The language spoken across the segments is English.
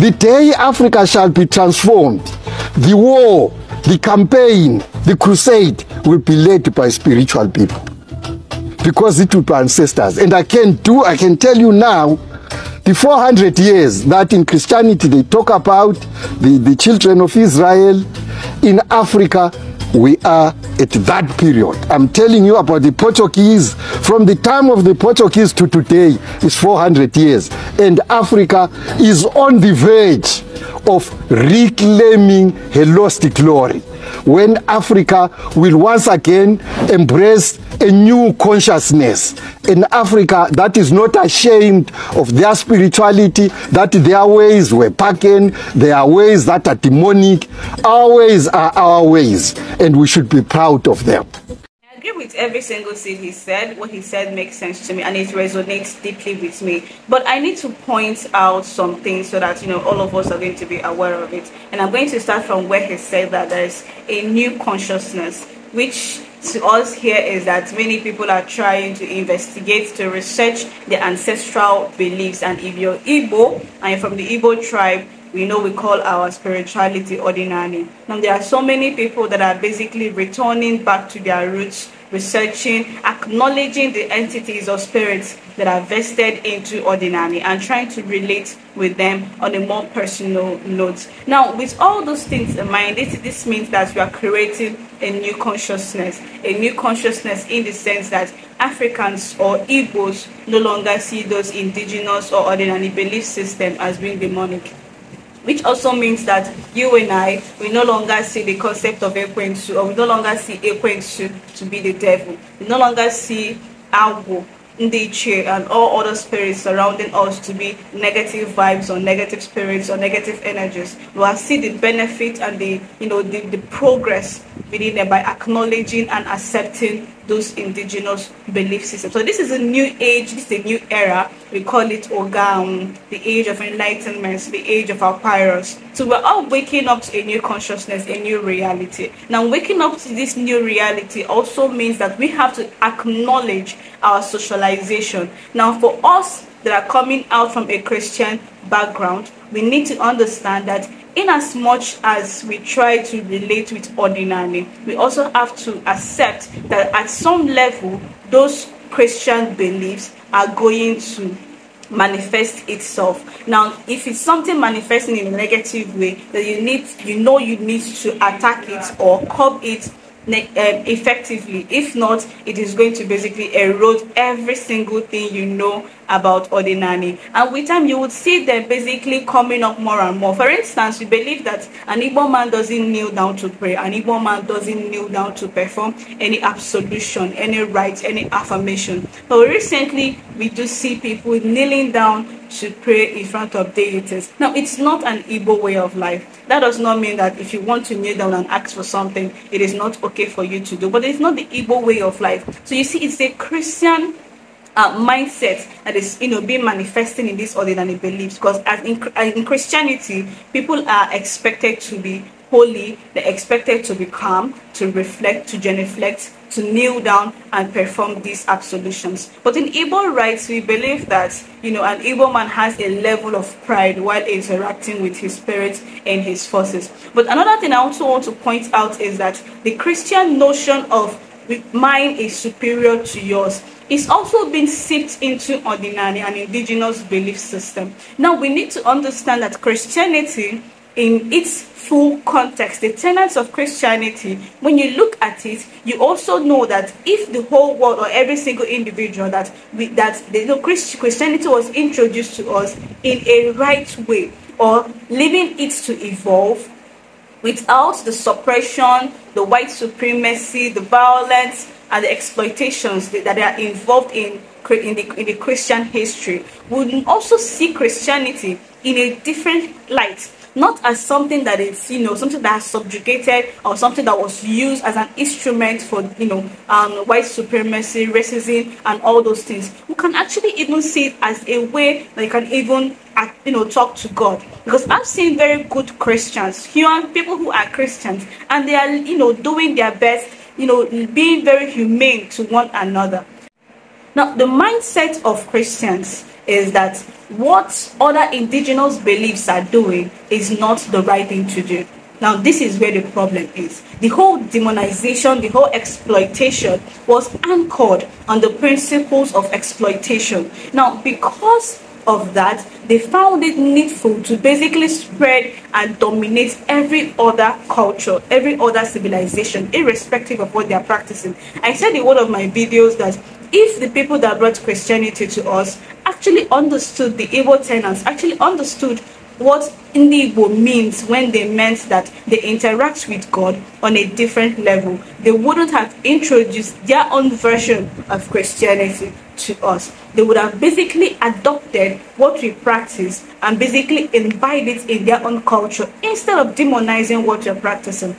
The day Africa shall be transformed, the war, the campaign, the crusade will be led by spiritual people, because it will be ancestors. And I can tell you now, the 400 years that in Christianity they talk about the children of Israel, in Africa we are at that period. I'm telling you about the Portuguese. From the time of the Portuguese to today is 400 years. And Africa is on the verge of reclaiming her lost glory, when Africa will once again embrace a new consciousness. In Africa that is not ashamed of their spirituality, that their ways were pagan, their ways that are demonic. Our ways are our ways, and we should be proud of them. I agree with every single thing he said. What he said makes sense to me, and it resonates deeply with me. But I need to point out some things so that all of us are going to be aware of it. And I'm going to start from where he said that there is a new consciousness, which to us here is that many people are trying to investigate, to research the ancestral beliefs. And if you're Igbo and you're from the Igbo tribe, we call our spirituality ordinary. Now there are so many people that are basically returning back to their roots, researching, acknowledging the entities or spirits that are vested into ordinary, and trying to relate with them on a more personal note. Now, with all those things in mind, this means that we are creating a new consciousness in the sense that Africans or Igbos no longer see those indigenous or ordinary belief system as being demonic. Which also means that you and I, we no longer see the concept of Ekwensu, or we no longer see Ekwensu to be the devil. We no longer see Agbo, Ndiche, and all other spirits surrounding us to be negative vibes or negative spirits or negative energies. We will see the benefit and the progress within them by acknowledging and accepting those indigenous belief systems. So this is a new age, this is a new era. We call it Ogam, the age of enlightenment, the age of Aquarius. So we're all waking up to a new consciousness, a new reality. Now, waking up to this new reality also means that we have to acknowledge our socialization. Now, for us that are coming out from a Christian background, we need to understand that in as much as we try to relate with ordinary, we also have to accept that at some level, those Christian beliefs are going to manifest itself. Now, if it's something manifesting in a negative way, that you need to attack it or curb it effectively. If not, it is going to basically erode every single thing you know about ordinary, and with time you would see them basically coming up more and more. For instance, we believe that an Igbo man doesn't kneel down to pray, an Igbo man doesn't kneel down to perform any absolution, any rites, any affirmation. But recently we do see people kneeling down to pray in front of deities. Now, it's not an Igbo way of life. That does not mean that if you want to kneel down and ask for something, it is not okay for you to do, but it's not the Igbo way of life. So you see, it's a Christian mindset that is being manifesting in these ordinary beliefs, because as in Christianity, people are expected to be holy, they're expected to be calm, to reflect, to genuflect, to kneel down and perform these absolutions. But in Igbo rites, we believe that an Igbo man has a level of pride while interacting with his spirits and his forces. But another thing I also want to point out is that the Christian notion of mine is superior to yours is also being seeped into ordinary and indigenous belief system. Now, we need to understand that Christianity, in its full context, the tenets of Christianity, when you look at it, you also know that if the whole world or every single individual Christianity was introduced to us in a right way, or leaving it to evolve without the suppression, the white supremacy, the violence, and the exploitations that are involved in the Christian history, we would also see Christianity in a different light. Not as something that is, something that has subjugated, or something that was used as an instrument for, white supremacy, racism, and all those things. We can actually even see it as a way that you can even, talk to God. Because I've seen very good Christians, people who are Christians, and they are, doing their best, being very humane to one another. Now, the mindset of Christians is that what other indigenous beliefs are doing is not the right thing to do. Now, this is where the problem is. The whole demonization, the whole exploitation was anchored on the principles of exploitation. Now, because of that, they found it needful to basically spread and dominate every other culture, every other civilization, irrespective of what they are practicing. I said in one of my videos that if the people that brought Christianity to us actually understood, the Igbo tenants actually understood what Igbo means when they meant that they interact with God on a different level, they wouldn't have introduced their own version of Christianity to us. They would have basically adopted what we practice and basically imbibed it in their own culture instead of demonizing what you're practicing.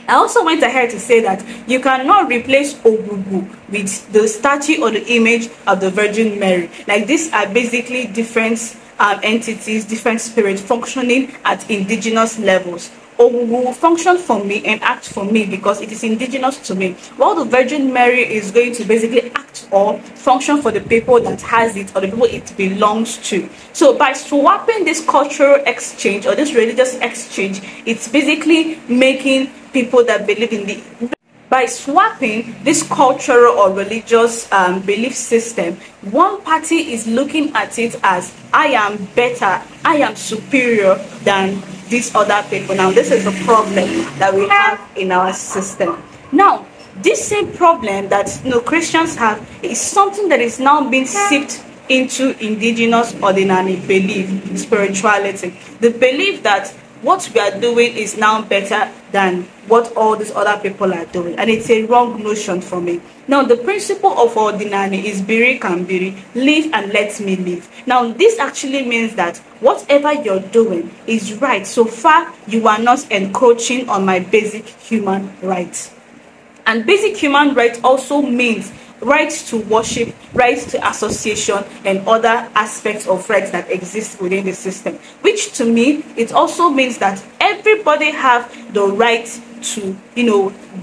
I also went ahead to say that you cannot replace Ogugu with the statue or the image of the Virgin Mary. Like, these are basically different entities, different spirits functioning at indigenous levels. Ogugu will function for me and act for me because it is indigenous to me, while the Virgin Mary is going to basically act or function for the people that has it or the people it belongs to. So by swapping this cultural exchange or this religious exchange, it's basically making people that believe in the by swapping this cultural or religious belief system, one party is looking at it as, I am better, I am superior than these other people. Now, this is a problem that we have in our system. Now, this same problem that Christians have is something that is now being seeped into indigenous ordinary belief, spirituality. The belief that what we are doing is now better than what all these other people are doing, and it's a wrong notion for me. Now, the principle of ordinary is biri can biri, live and let me live. Now, this actually means that whatever you're doing is right so far you are not encroaching on my basic human rights. And basic human rights also means rights to worship, rights to association, and other aspects of rights that exist within the system, which to me, it also means that everybody have the right to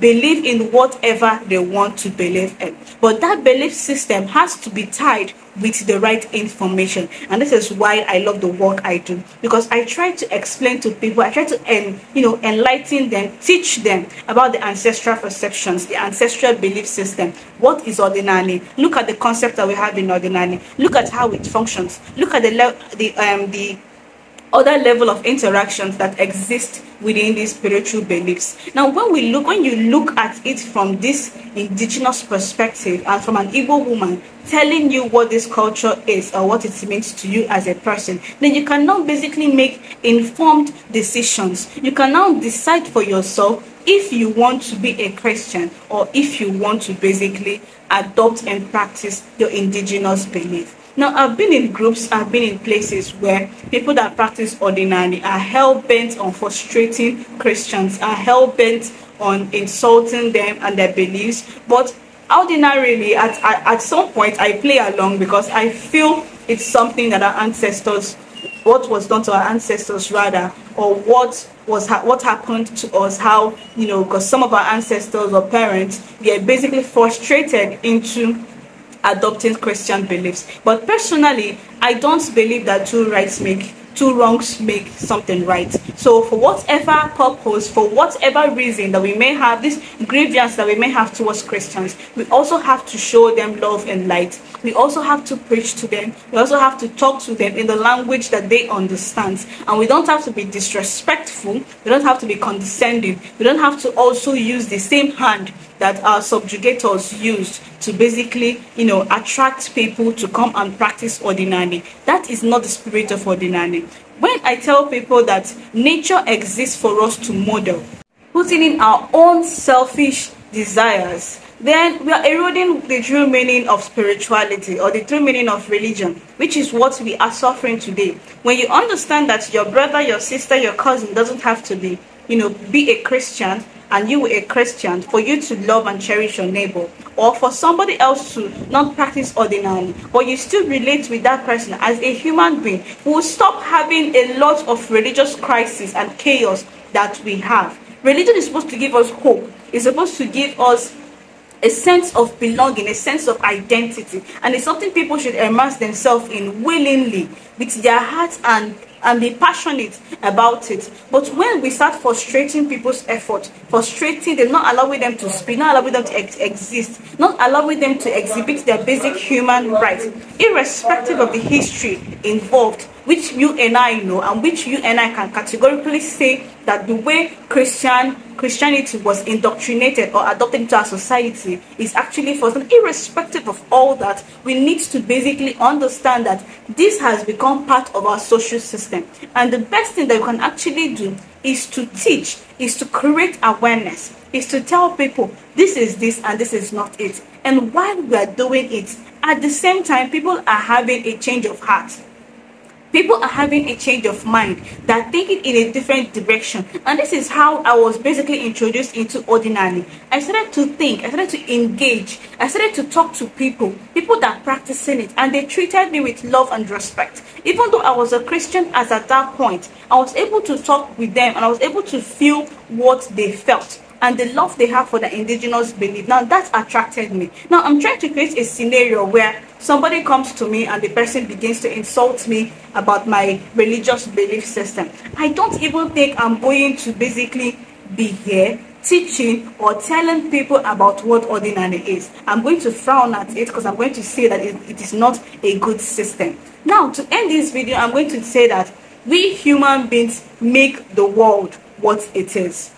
believe in whatever they want to believe in, but that belief system has to be tied with the right information. And this is why I love the work I do, because I try to explain to people, I try to enlighten them, teach them about the ancestral perceptions, the ancestral belief system. What is ordinary? Look at the concept that we have in ordinary. Look at how it functions. Look at the other level of interactions that exist within these spiritual beliefs. Now, when you look at it from this indigenous perspective and from an Igbo woman telling you what this culture is or what it means to you as a person, then you can now basically make informed decisions. You can now decide for yourself if you want to be a Christian or if you want to basically adopt and practice your indigenous belief. Now, I've been in groups, I've been in places where people that practice ordinary are hell-bent on frustrating Christians, are hell-bent on insulting them and their beliefs. But ordinarily, at some point, I play along because I feel it's something that our ancestors, what was done to our ancestors rather, or what happened to us, how, because some of our ancestors or parents, they are basically frustrated into adopting Christian beliefs. But personally, I don't believe that two wrongs make something right. So for whatever purpose, for whatever reason that we may have, this grievance that we may have towards Christians, we also have to show them love and light. We also have to preach to them. We also have to talk to them in the language that they understand. And we don't have to be disrespectful. We don't have to be condescending. We don't have to also use the same hand that our subjugators used to basically, attract people to come and practice ordinary. That is not the spirit of ordinary. When I tell people that nature exists for us to model, putting in our own selfish desires, then we are eroding the true meaning of spirituality or the true meaning of religion, which is what we are suffering today. When you understand that your brother, your sister, your cousin doesn't have to be a Christian, and you were a Christian, for you to love and cherish your neighbor, or for somebody else to not practice ordinary, but you still relate with that person as a human being, we will stop having a lot of religious crisis and chaos that we have. Religion is supposed to give us hope. It's supposed to give us a sense of belonging, a sense of identity, and it's something people should immerse themselves in willingly with their hearts and be passionate about it. But when we start frustrating people's effort, frustrating them, not allowing them to speak, not allowing them to exist, not allowing them to exhibit their basic human rights, irrespective of the history involved, which you and I know, and which you and I can categorically say that the way Christianity was indoctrinated or adopted into our society is actually for them. Irrespective of all that, we need to basically understand that this has become part of our social system, and the best thing that we can actually do is to teach, is to create awareness, is to tell people this is this and this is not it. And while we are doing it, at the same time, people are having a change of heart. People are having a change of mind. They're thinking in a different direction. And this is how I was basically introduced into Ordinary. I started to think, I started to engage, I started to talk to people that are practicing it, and they treated me with love and respect. Even though I was a Christian as at that point, I was able to talk with them and I was able to feel what they felt and the love they have for the indigenous belief. Now that attracted me. Now I'm trying to create a scenario where somebody comes to me and the person begins to insult me about my religious belief system. I don't even think I'm going to basically be here teaching or telling people about what Ordinary is. I'm going to frown at it because I'm going to say that it is not a good system. Now, to end this video, I'm going to say that we human beings make the world what it is.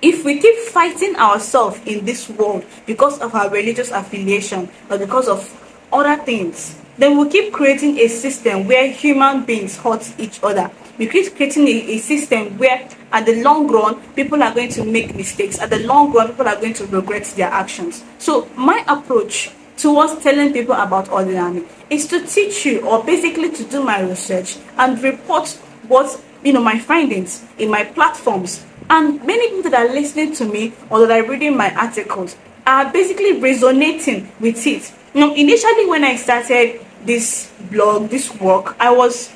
If we keep fighting ourselves in this world because of our religious affiliation or because of other things, then we'll keep creating a system where human beings hurt each other. We keep creating a system where at the long run, people are going to make mistakes. At the long run, people are going to regret their actions. So my approach towards telling people about Ordinary is to teach you, or basically to do my research and report what, my findings in my platforms. And many people that are listening to me or that are reading my articles are basically resonating with it. Initially when I started this blog, this work, I was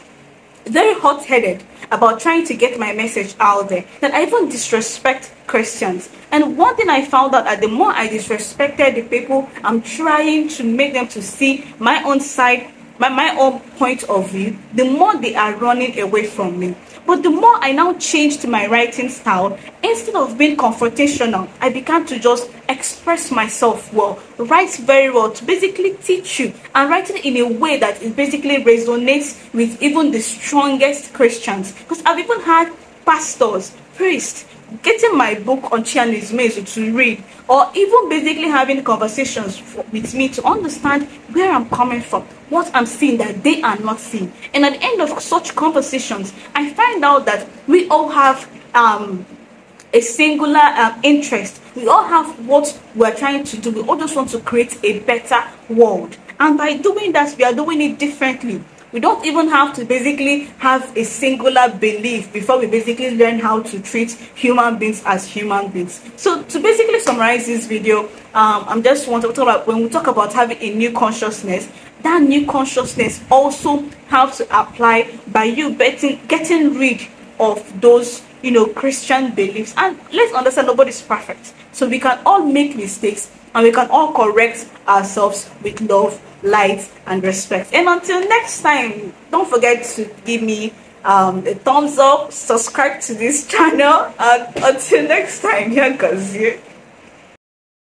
very hot-headed about trying to get my message out there, that I even disrespect Christians. And one thing I found out, that the more I disrespected the people, I'm trying to make them to see my own side, my own point of view, the more they are running away from me. But the more I now changed my writing style, instead of being confrontational, I began to just express myself well, write very well, to basically teach you, and write it in a way that it basically resonates with even the strongest Christians. Because I've even had pastors, priests, getting my book on Conciousness to read, or even basically having conversations with me to understand where I'm coming from, what I'm seeing that they are not seeing. And at the end of such conversations, I find out that we all have a singular interest. We all have what we're trying to do. We all just want to create a better world. And by doing that, we are doing it differently. We don't even have to basically have a singular belief before we basically learn how to treat human beings as human beings. So to basically summarize this video, I'm just want to talk about, when we talk about having a new consciousness, that new consciousness also helps to apply by you getting rid of those Christian beliefs. And let's understand, nobody's perfect, so we can all make mistakes and we can all correct ourselves with love, light, and respect. And until next time, don't forget to give me a thumbs up, subscribe to this channel, and until next time, here goes you.